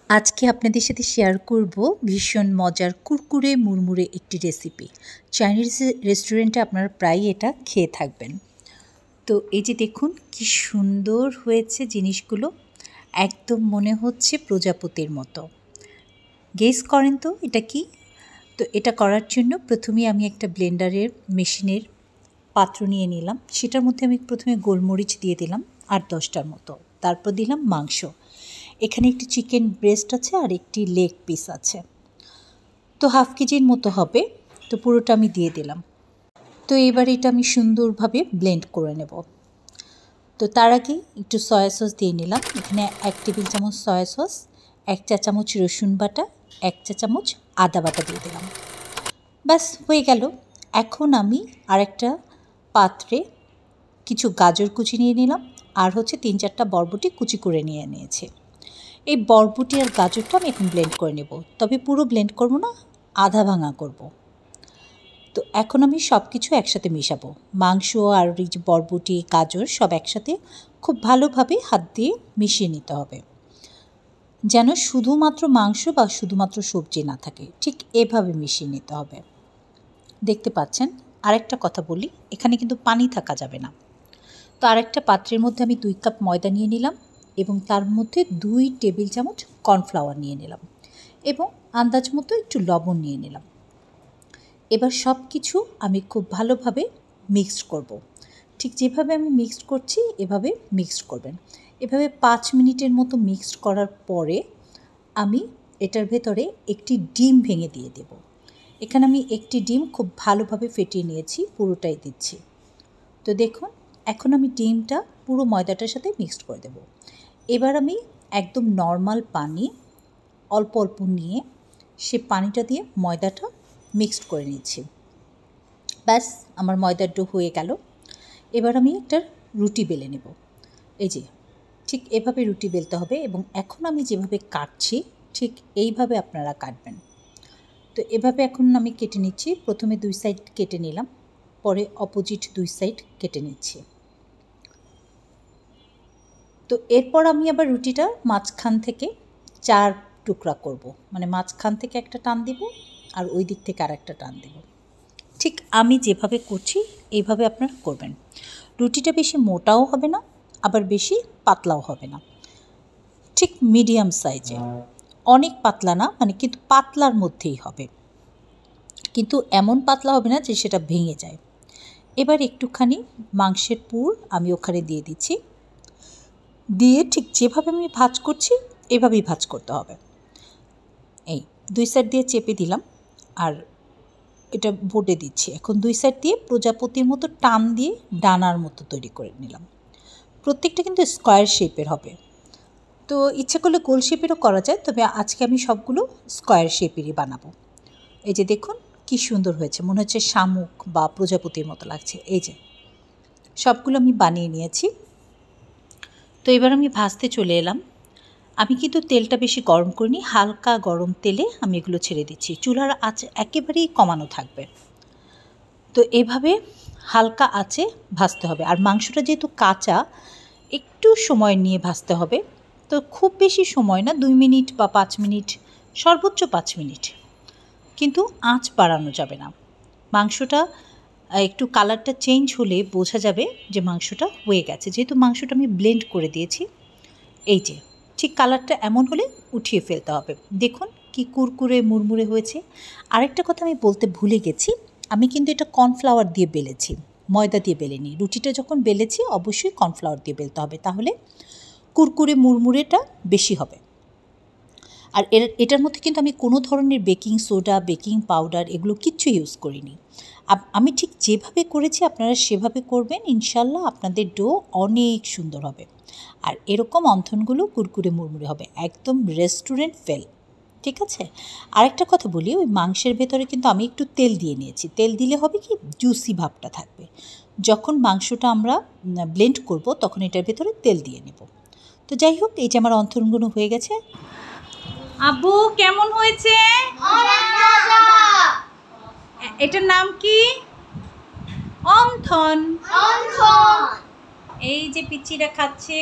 আজকে আপনাদের সাথে শেয়ার করব ভীষণ মজার কুরকুরে মুড়মুড়ে একটি রেসিপি। চাইনিজ রেস্টুরেন্টে আপনারা প্রায়ই এটা খেয়ে থাকবেন। তো এই যে দেখুন কি সুন্দর হয়েছে জিনিসগুলো, একদম মনে হচ্ছে প্রজাপতির মতো। গেস করেন তো এটা কি? তো এটা করার জন্য প্রথমেই আমি একটা ব্লেন্ডারের মেশিনের পাত্র নিয়ে নিলাম। সেটার মধ্যে আমি প্রথমে গোলমরিচ দিয়ে দিলাম 8-10টার মতো। তারপর দিলাম মাংস। এখানে একটি চিকেন ব্রেস্ট আছে আর একটি লেগ পিস আছে, তো 1/2 কেজির মতো হবে। তো পুরোটা আমি দিয়ে দিলাম। তো এবার এটা আমি সুন্দরভাবে ব্লেন্ড করে নেব। তো তার আগে একটু সয়া সস দিয়ে নিলাম। এখানে 1 টেবিল চামচ সয়া সস, 1 চা চামচ রসুন বাটা, 1 চা চামচ আদা বাটা দিয়ে দিলাম। ব্যাস হয়ে গেল। এখন আমি আরেকটা পাত্রে কিছু গাজর কুচি নিয়ে নিলাম আর 3-4টা বরবটি কুচি করে নিয়ে নিয়েছি। এই বরবটি আর গাজরটা আমি এখন ব্লেন্ড করে নেব, তবে পুরো ব্লেন্ড করব না, আধা ভাঙা করব। তো এখন আমি সব কিছু একসাথে মিশাবো, মাংস আর এই যে বরবটি গাজর সব একসাথে খুব ভালোভাবে হাত দিয়ে মিশিয়ে নিতে হবে, যেন শুধুমাত্র মাংস বা শুধুমাত্র সবজি না থাকে, ঠিক এভাবে মিশিয়ে নিতে হবে। দেখতে পাচ্ছেন। আরেকটা কথা বলি, এখানে কিন্তু পানি থাকা যাবে না। তো আরেকটা পাত্রের মধ্যে আমি 2 কাপ ময়দা নিয়ে নিলাম এবং তার মধ্যে 2 টেবিল চামচ কর্নফ্লাওয়ার নিয়ে নিলাম এবং আন্দাজ মতো একটু লবণ নিয়ে নিলাম। এবার সব কিছু আমি খুব ভালোভাবে মিক্সড করব। ঠিক যেভাবে আমি মিক্সড করছি এভাবে মিক্সড করবেন। এভাবে 5 মিনিটের মতো মিক্সড করার পরে আমি এটার ভেতরে একটি ডিম ভেঙে দিয়ে দেব। এখানে আমি একটি ডিম খুব ভালোভাবে ফেটিয়ে নিয়েছি, পুরোটাই দিচ্ছি। তো দেখুন, এখন আমি ডিমটা পুরো ময়দাটার সাথে মিক্সড করে দেব। এবার আমি একদম নর্মাল পানি অল্প অল্প নিয়ে সে পানিটা দিয়ে ময়দাটা মিক্সড করে নিচ্ছি। ব্যাস আমার ময়দার ডো হয়ে গেল। এবার আমি একটা রুটি বেলে নেব। এই যে ঠিক এভাবে রুটি বেলতে হবে এবং এখন আমি যেভাবে কাটছি ঠিক এইভাবে আপনারা কাটবেন। তো এভাবে এখন আমি কেটে নিচ্ছি। প্রথমে 2 সাইড কেটে নিলাম, পরে অপোজিট 2 সাইড কেটে নিচ্ছি। তো এরপর আমি আবার রুটিটা মাঝখান থেকে 4 টুকরা করব, মানে মাঝখান থেকে একটা টান দিব আর ওই দিক থেকে আরেকটা টান দেব। ঠিক আমি যেভাবে করছি এইভাবে আপনারা করবেন। রুটিটা বেশি মোটাও হবে না আবার বেশি পাতলাও হবে না, ঠিক মিডিয়াম সাইজে। অনেক পাতলা না, মানে কিন্তু পাতলার মধ্যেই হবে, কিন্তু এমন পাতলা হবে না যে সেটা ভেঙে যায়। এবার একটুখানি মাংসের পুর আমি ওখানে দিয়ে দিচ্ছি, দিয়ে ঠিক যেভাবে আমি ভাঁজ করছি এভাবেই ভাঁজ করতে হবে। এই 2 সাইড দিয়ে চেপে দিলাম আর এটা বোর্ডে দিচ্ছি। এখন 2 সাইড দিয়ে প্রজাপতির মতো টান দিয়ে ডানার মতো তৈরি করে নিলাম। প্রত্যেকটা কিন্তু স্কোয়ার শেপের হবে। তো ইচ্ছে করলে গোল শেপেরও করা যায়, তবে আজকে আমি সবগুলো স্কোয়ার শেপেরই বানাবো। এই যে দেখুন কি সুন্দর হয়েছে, মনে হচ্ছে শামুক বা প্রজাপতির মতো লাগছে। এই যে সবগুলো আমি বানিয়ে নিয়েছি। তো এবার আমি ভাজতে চলে এলাম। আমি কিন্তু তেলটা বেশি গরম করিনি, হালকা গরম তেলে আমি এগুলো ছেড়ে দিচ্ছি। চুলার আঁচ একেবারেই কমানো থাকবে। তো এভাবে হালকা আঁচে ভাজতে হবে। আর মাংসটা যেহেতু কাঁচা, একটু সময় নিয়ে ভাজতে হবে। তো খুব বেশি সময় না, 2 মিনিট বা 5 মিনিট, সর্বোচ্চ 5 মিনিট, কিন্তু আঁচ বাড়ানো যাবে না। মাংসটা একটু কালারটা চেঞ্জ হলে বোঝা যাবে যে মাংসটা হয়ে গেছে, যেহেতু মাংসটা আমি ব্লেন্ড করে দিয়েছি। এই যে ঠিক কালারটা এমন হলে উঠিয়ে ফেলতে হবে। দেখুন কি কুরকুরে মুড়মুড়ে হয়েছে। আরেকটা কথা আমি বলতে ভুলে গেছি, আমি কিন্তু এটা কর্নফ্লাওয়ার দিয়ে বেলেছি, ময়দা দিয়ে বেলেনি। রুটিটা যখন বেলেছি অবশ্যই কর্নফ্লাওয়ার দিয়ে বেলতে হবে, তাহলে কুরকুরে মুড়মুড়েটা বেশি হবে। আর এটার মধ্যে কিন্তু আমি কোনো ধরনের বেকিং সোডা, বেকিং পাউডার এগুলো কিচ্ছু ইউজ করিনি। আমি ঠিক যেভাবে করেছি আপনারা সেভাবে করবেন, ইনশাল্লাহ আপনাদের ডো অনেক সুন্দর হবে। আর এরকম অন্থনগুলো কুরকুরে মুড়মুড়ে হবে, একদম রেস্টুরেন্ট ফেল। ঠিক আছে। আরেকটা কথা বলি, ওই মাংসের ভেতরে কিন্তু আমি একটু তেল দিয়ে নিয়েছি। তেল দিলে হবে কি, জুসি ভাবটা থাকবে। যখন মাংসটা আমরা ব্লেন্ড করব তখন এটার ভেতরে তেল দিয়ে নেব। তো যাই হোক, এই যে আমার অন্থনগুলো হয়ে গেছে। আব্বু কেমন হয়েছে? এটার নাম কি? অন্থন। এই যে পিচিরা খাচ্ছে।